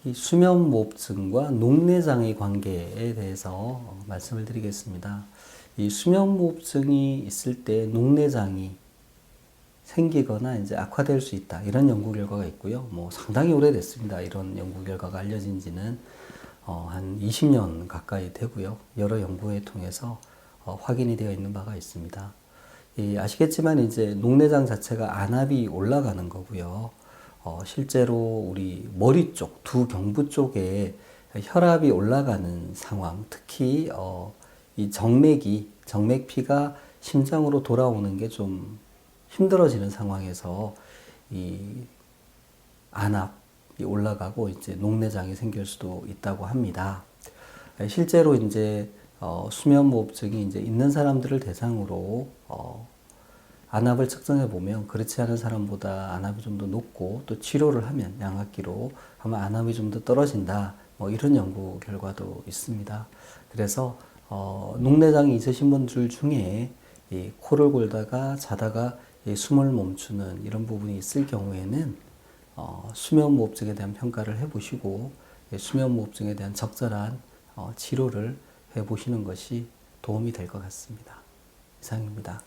이 수면무호흡증과 녹내장의 관계에 대해서 말씀을 드리겠습니다. 이 수면무호흡증이 있을 때 녹내장이 생기거나 이제 악화될 수 있다. 이런 연구 결과가 있고요. 뭐 상당히 오래됐습니다. 이런 연구 결과가 알려진 지는 한 20년 가까이 되고요. 여러 연구에 통해서 확인이 되어 있는 바가 있습니다. 아시겠지만 이제 녹내장 자체가 안압이 올라가는 거고요. 실제로 우리 머리 쪽, 두 경부 쪽에 혈압이 올라가는 상황, 특히 이 정맥피가 심장으로 돌아오는 게 좀 힘들어지는 상황에서 이 안압이 올라가고 이제 녹내장이 생길 수도 있다고 합니다. 실제로 이제 수면무호흡증이 이제 있는 사람들을 대상으로 안압을 측정해 보면 그렇지 않은 사람보다 안압이 좀 더 높고 또 치료를 하면 양압기로 하면 안압이 좀 더 떨어진다. 뭐 이런 연구 결과도 있습니다. 그래서 녹내장이 있으신 분들 중에 이 코를 골다가 자다가 이 숨을 멈추는 이런 부분이 있을 경우에는 수면무호흡증에 대한 평가를 해보시고 수면무호흡증에 대한 적절한 치료를 해보시는 것이 도움이 될 것 같습니다. 이상입니다.